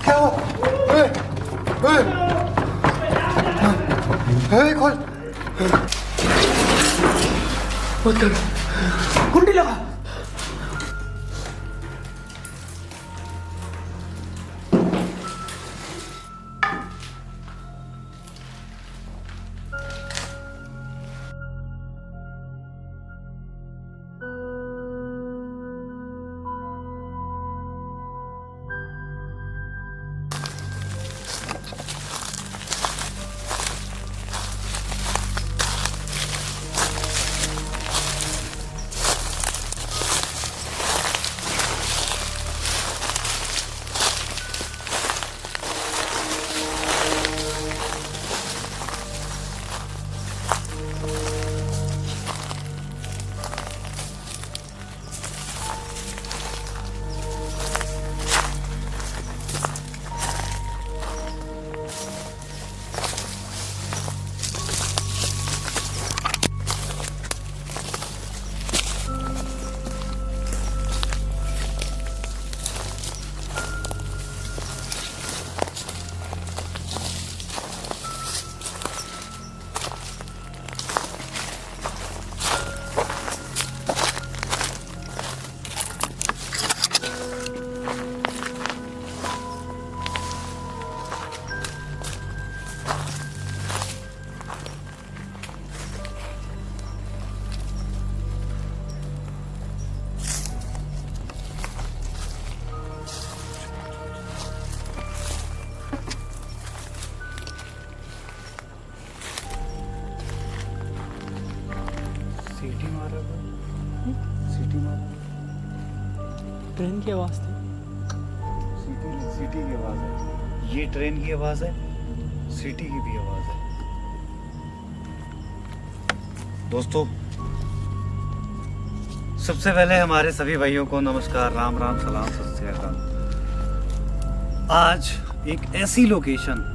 क्या हुआ? कौन? कुंडी लगा। सीटी मारा, सीटी मारा। ट्रेन की आवाज़ थी। सीटी की आवाज़ है। ये ट्रेन की आवाज़ है, सीटी की भी आवाज़ है। दोस्तों, सबसे पहले हमारे सभी भाइयों को नमस्कार, राम राम, सलाम, सत श्री अकाल। आज एक ऐसी लोकेशन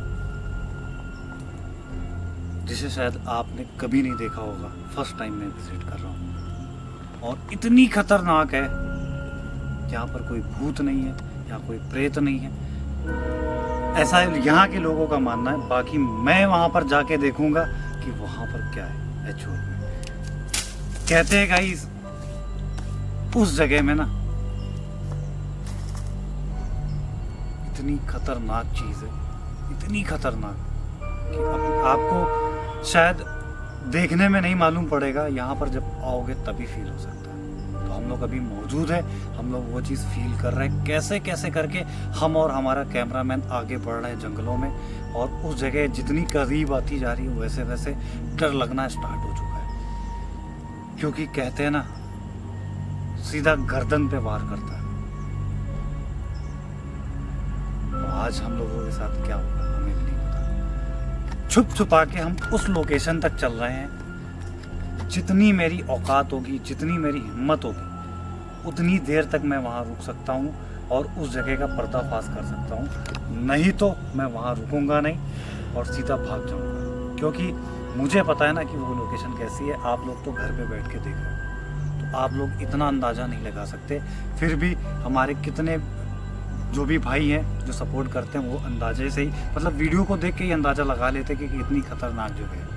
जिसे शायद आपने कभी नहीं देखा होगा, फर्स्ट टाइम मैं विजिट कर रहा हूँ, और इतनी खतरनाक है, यहाँ पर कोई भूत नहीं है, यहाँ कोई प्रेत नहीं है, ऐसा यहाँ के लोगों का मानना है। बाकी मैं वहाँ पर जाके देखूंगा कि वहाँ पर क्या है एक्चुअल में। कहते हैं गाइस, उस जगह में ना इतनी खतरनाक चीज है, इतनी खतरनाक कि अब आपको शायद देखने में नहीं मालूम पड़ेगा, यहाँ पर जब आओगे तभी फील हो सकता है। तो हम लोग अभी मौजूद है, हम लोग वो चीज़ फील कर रहे हैं, कैसे कैसे करके हम और हमारा कैमरामैन आगे बढ़ रहे हैं जंगलों में, और उस जगह जितनी करीब आती जा रही है वैसे वैसे डर लगना स्टार्ट हो चुका है। क्योंकि कहते हैं ना, सीधा गर्दन पे वार करता है। तो आज हम लोगों के साथ क्या होगा हमें भी नहीं पता। छुप छुपा के हम उस लोकेशन तक चल रहे हैं। जितनी मेरी औकात होगी, जितनी मेरी हिम्मत होगी, उतनी देर तक मैं वहाँ रुक सकता हूँ और उस जगह का पर्दाफाश कर सकता हूँ। नहीं तो मैं वहाँ रुकूंगा नहीं और सीधा भाग जाऊँगा, क्योंकि मुझे पता है ना कि वो लोकेशन कैसी है। आप लोग तो घर पे बैठ के देख रहे हो, तो आप लोग इतना अंदाज़ा नहीं लगा सकते। फिर भी हमारे कितने जो भी भाई हैं जो सपोर्ट करते हैं, वो अंदाजे से ही, मतलब वीडियो को देख के ही अंदाज़ा लगा लेते कि कितनी खतरनाक जगह है।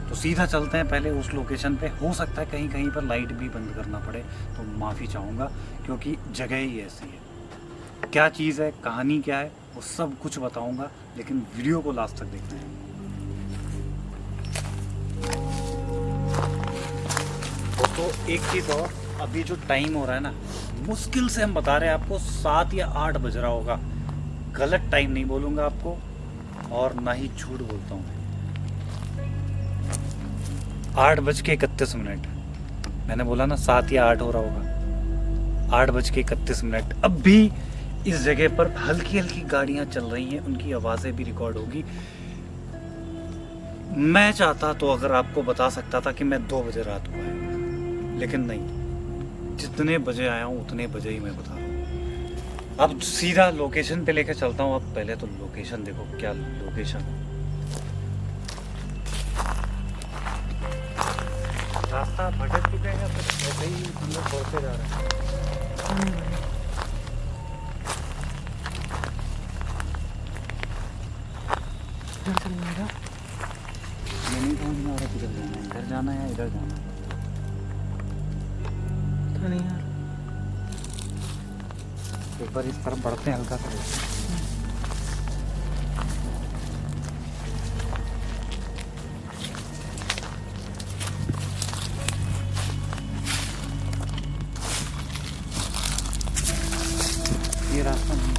तो सीधा चलते हैं पहले उस लोकेशन पे। हो सकता है कहीं कहीं पर लाइट भी बंद करना पड़े, तो माफ़ी चाहूँगा, क्योंकि जगह ही ऐसी है। क्या चीज़ है, कहानी क्या है, वो सब कुछ बताऊँगा, लेकिन वीडियो को लास्ट तक देखना है। तो एक चीज़ और, अभी जो टाइम हो रहा है ना, मुश्किल से हम बता रहे हैं आपको 7 या 8 बज रहा होगा। गलत टाइम नहीं बोलूँगा आपको, और ना ही झूठ बोलता हूँ। 8:31। मैंने बोला ना 7 या 8 हो रहा होगा। 8:31। अब भी इस जगह पर हल्की हल्की गाड़ियाँ चल रही हैं, उनकी आवाज़ें भी रिकॉर्ड होगी। मैं चाहता तो अगर आपको बता सकता था कि मैं 2 बजे रात को आया, लेकिन नहीं, जितने बजे आया हूँ उतने बजे ही मैं बता रहा हूँ। अब सीधा लोकेशन पे लेके चलता हूँ। अब पहले तो लोकेशन देखो, क्या लोकेशन है। रास्ता भटक चुके हैं या फिर ऐसे ही हम लोग बढ़ते जा रहे हैं? मैं नहीं समझ में आ रहा किधर जाना है, इधर जाना है या इधर जाना है। तो नहीं यार, एक बार इस तरफ बढ़ते हैं हल्का सा। ये रास्ता नहीं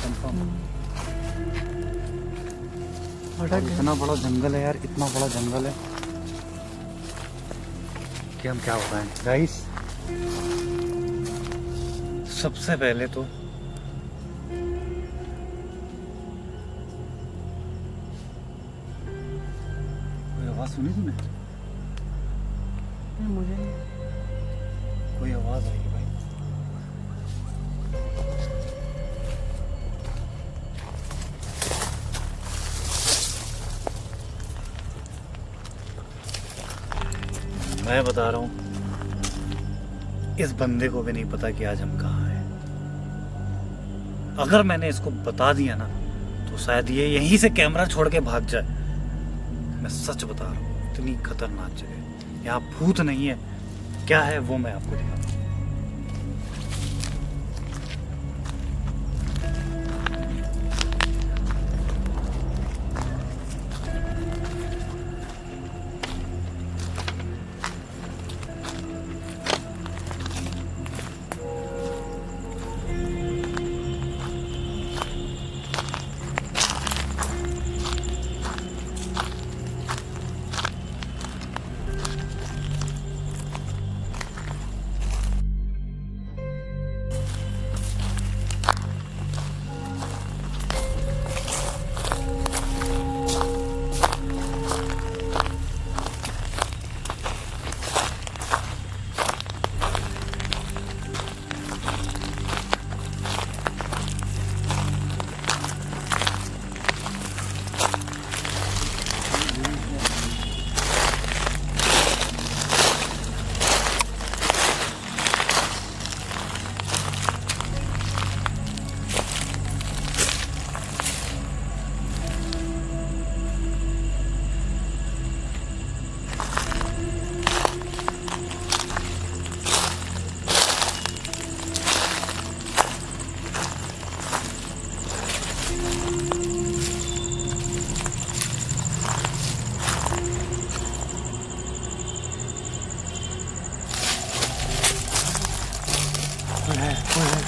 कंफर्म। इतना बड़ा जंगल है यार, इतना बड़ा जंगल है कि हम क्या बताएं गाइस। सबसे पहले तो कोई आवाज सुनी तुमने? मुझे नहीं। कोई आवाज आई भाई। मैं बता रहा हूँ, इस बंदे को भी नहीं पता कि आज हम कहाँ हैं। अगर मैंने इसको बता दिया ना तो शायद ये यहीं से कैमरा छोड़ के भाग जाए। मैं सच बता रहा हूँ, इतनी खतरनाक जगह है। यहाँ भूत नहीं है, क्या है वो मैं आपको दिखाता हूँ।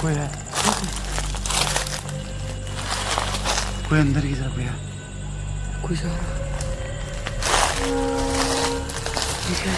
कोई है कोई अंदर की तरफ गया। कोई जा रहा ठीक है।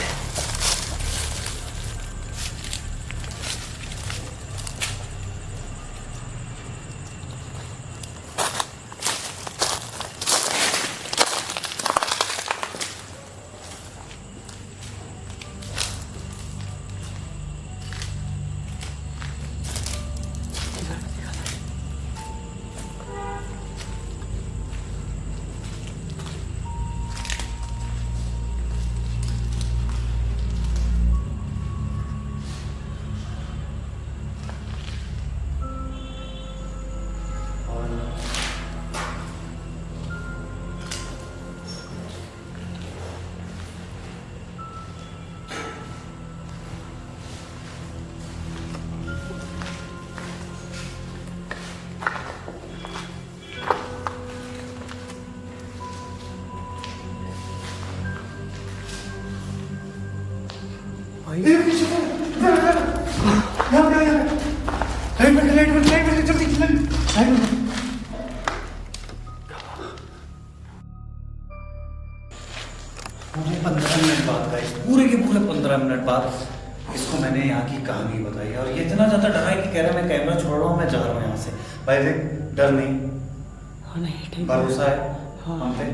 पूरे 15 मिनट बाद गाइस, पूरे के पूरे 15 मिनट बाद इसको मैंने यहाँ की कहानी बताई और ये इतना ज़्यादा डरा है कि कह रहा है मैं कैमरा छोड़ रहा हूँ, मैं जा रहा हूँ यहाँ से। भाई देख, डर नहीं, हाँ नहीं ठीक भरोसा है हाँ। हम पे,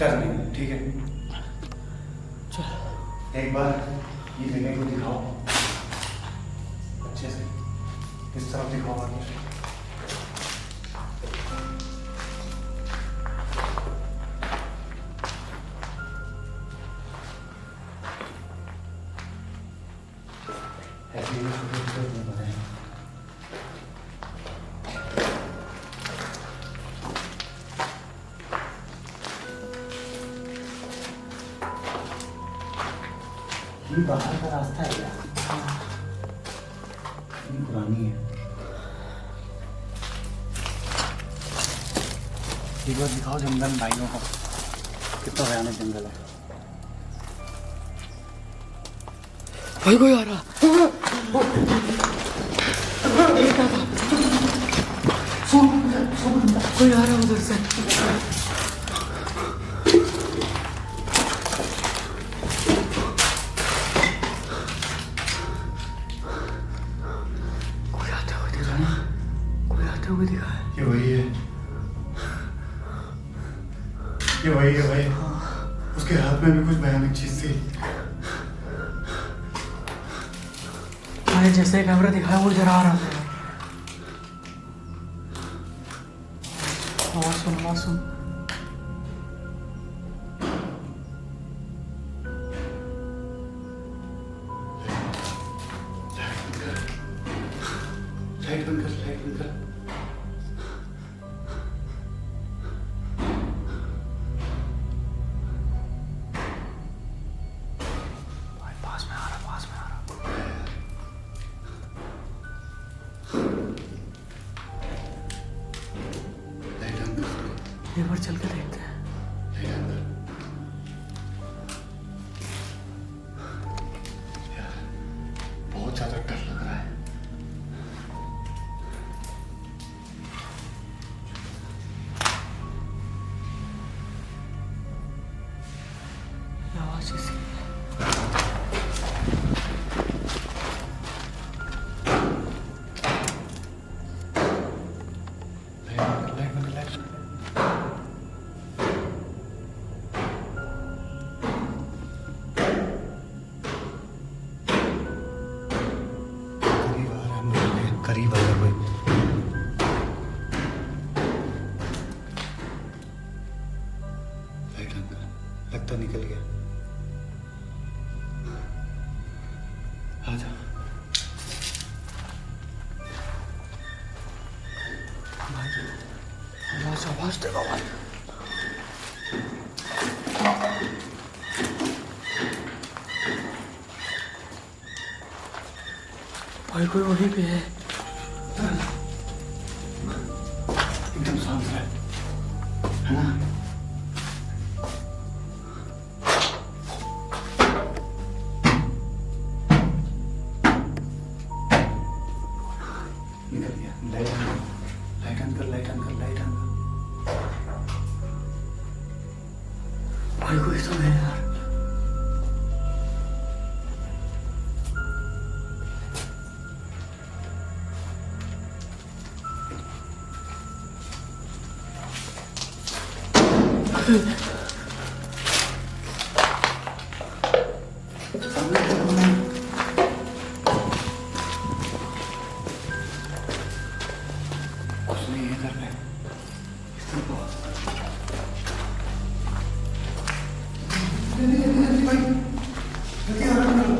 डर नहीं, ठीक है। चल एक बार ये जगह को दिखाओ अच्छे से। इस तरफ दिखाओ आगे। ऐसे ही छोटे-छोटे रूम बने हैं। ये बाहर का रास्ता है क्या? ये पुरानी है। एक बार दिखाओ जंगल भाइयों को, कितना भयानक जंगल है। भाई कोई आ रहा। कोई आ रहा उधर से। कोई आते हुए दिखा ना, कोई आते हुए दिखा है। ये वही है, ये वही है भाई। उसके हाथ में भी कुछ भयानक चीज थी। मैंने जैसे कैमरा दिखाया वो इधर आ रहा था। आवाज सुन, आवाज सुन। लाइट बंद कर, लाइट बंद कर। भाई पास में आ रहा, पास में आ रहा। लाइट बंद कर, एक बार चल के देखते हैं। लाइट बंद कर। यार बहुत ज्यादा डर लग रहा है। ये आवाज किसकी है? लाइट बंद कर, लाइट बंद कर। करीब आ रहा है, मुझे करीब आ रहा है कोई। लाइट बंद कर, लगता निकल गया। आ जा। आवाज आवाज देगा भाई। भाई कोई वहीं पे है। एकदम शांत है ना? निकल गया। लाइट ऑन कर, लाइट ऑन कर, लाइट ऑन कर, लाइट ऑन कर। भाई कोई तो है यार। कुछ नहीं है इधर पे। इस तरफ आओ। जल्दी जल्दी जल्दी भाई, जल्दी आराम करो।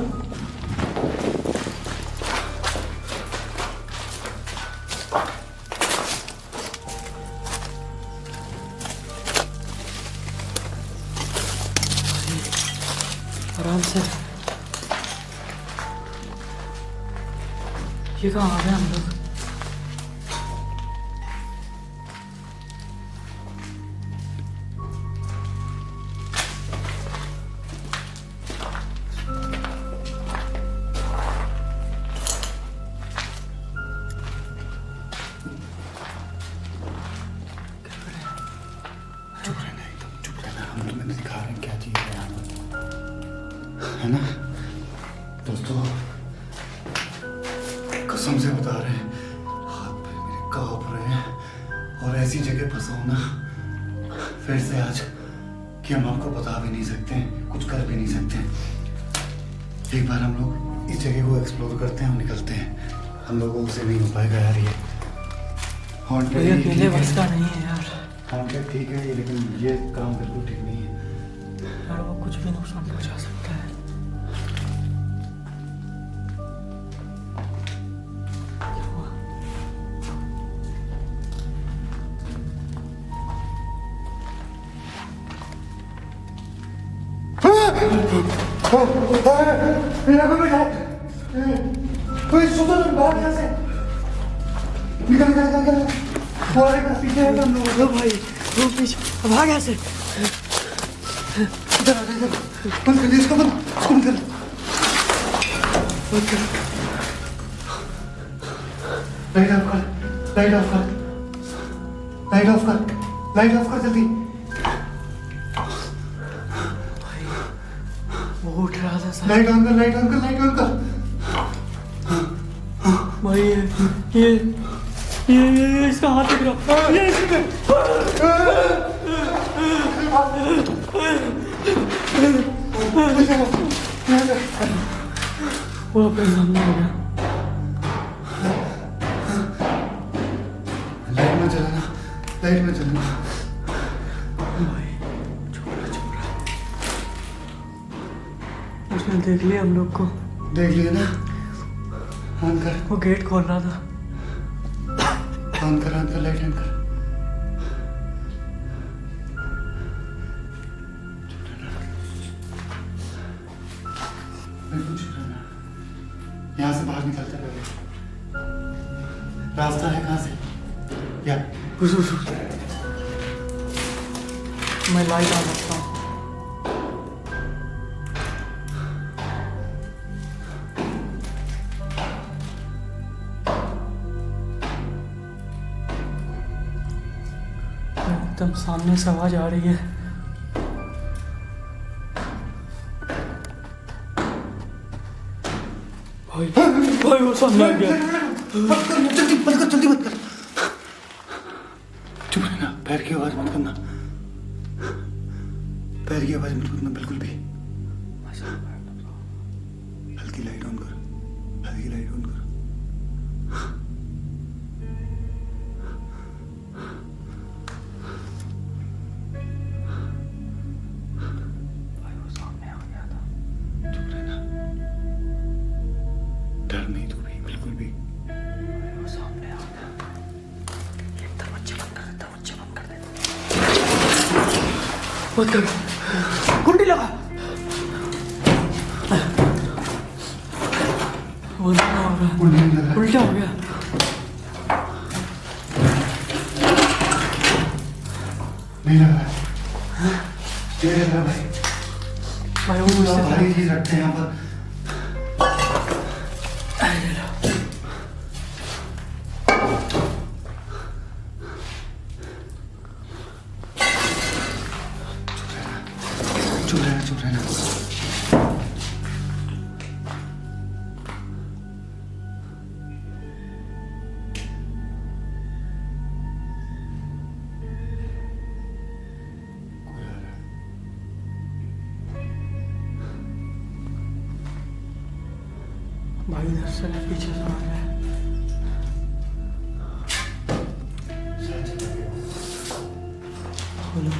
आराम से। ये कहाँ आ गए हम लोग? चुप रहना, एकदम चुप रहना। हम तुम्हें दिखा रहे हैं क्या चीज़ है यहाँ पर, है ना दोस्तों? कसम से बता रहे हैं, हाथ पैर मेरे कांप रहे हैं। और ऐसी जगह फंसा हूं ना फिर से आज कि हम आपको बता भी नहीं सकते, कुछ कर भी नहीं सकते। एक बार हम लोग इस जगह को एक्सप्लोर करते हैं और निकलते हैं। हम लोगों से नहीं हो पाएगा यार ये। ये अकेले बस का नहीं है यार। कॉन्ट्रैक्ट ठीक है लेकिन ये काम बिल्कुल ठीक नहीं है। यार वो कुछ भी नुकसान पहुंचा सकता है। क्या हुआ? निकल निकल निकल निकल हमारे पास पीछे है हम लोग। ओ भाई वो पीछे भाग ऐसे। इधर आ इधर बंद कर दे इसको बंद कर लाइट ऑफ कर लाइट ऑफ कर लाइट ऑफ कर लाइट ऑफ कर जल्दी। वो उठ रहा था सर। लाइट ऑन कर लाइट ऑन कर लाइट ऑन कर। भाई ये इसका हाथ दिख रहा। ये इसका वो अपने सामने हो गया। लाइट में चलना लाइट में चलना। भाई छोड़ा उसने देख लिया हम लोग को। देख लिया ना। ऑन कर वो गेट खोल रहा था। ऑन कर लाइट ऑन कर। बिल्कुल चुप रहना। यहाँ से बाहर निकलते रहो। रास्ता है कहाँ से? या मैं लाइट ऑन रखता हूँ। एकदम सामने से आवाज आ रही है। भाई वो सामने आ गया। जल्दी बंद कर जल्दी बंद कर। चुप रहना। पैर की आवाज बंद करना। पैर की आवाज मत करना बिल्कुल भी। हल्की लाइट ऑन कर हल्की लाइट ऑन कर। डर नहीं तू भी बिल्कुल भी। वो सामने आ गया। ये दरवाजा बंद कर देता। बंद कर कुंडी लगा। उल्टा हो गया। उल्टा हो गया। नहीं लग रहा ये लग रहा भाई। भाई वो बहुत भारी चीज रखते हैं यहाँ पर। चुप रहना। भाई इधर से पीछे से आ रहा है। खोलो।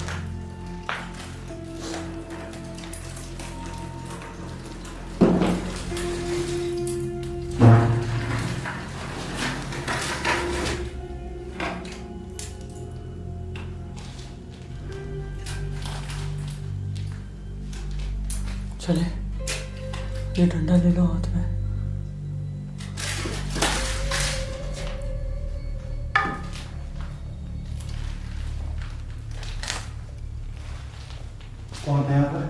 चले ये डंडा ले लो हाथ में। कौन है यहाँ पर?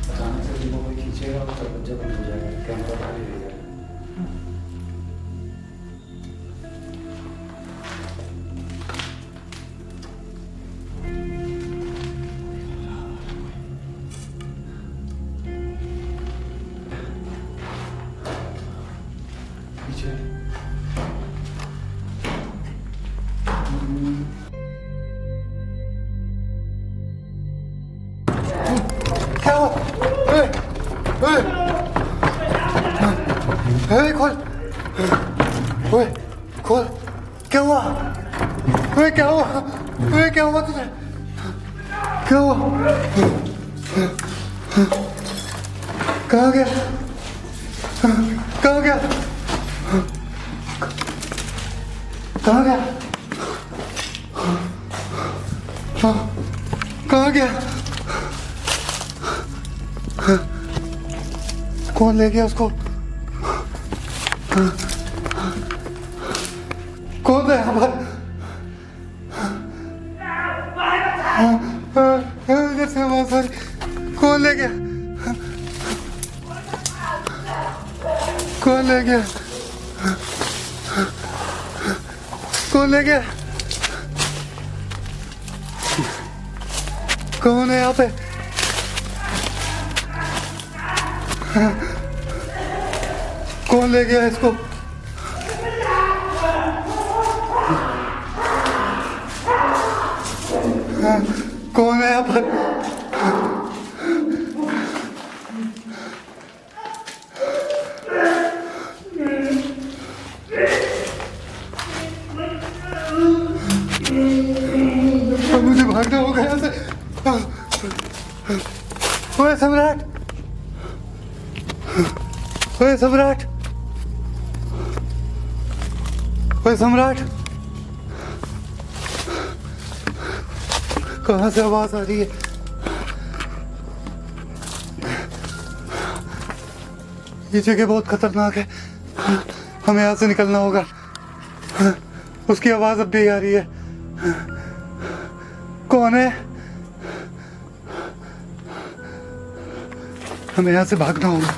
अचानक से जिनको कोई खींचेगा तो दरवाजा बंद हो जाएगा। कैमरा बाहर ही रह जाएगा। क्या हुआ? ओए, ओए, ओए, खोल, ओए, खोल, क्या हुआ? ओए, क्या हुआ? ओए, क्या हुआ तुझे? क्या हुआ? कहाँ गया? कहाँ गया? कहाँ गया? कहाँ गया? कौन ले गया उसको? कौन है यहाँ पर? इधर से आवाज आ रही। कौन ले गया? कौन ले गया? कौन ले गया? कौन है यहाँ पे? कौन ले गया इसको? कौन है यहाँ पर? मुझे भागना होगा यहाँ से। ओए सम्राट, ओए सम्राट, ओए सम्राट, कहाँ से आवाज आ रही है? ये जगह बहुत खतरनाक है, हमें यहाँ से निकलना होगा। उसकी आवाज अब भी आ रही है। कौन है? हमें यहाँ से भागना होगा।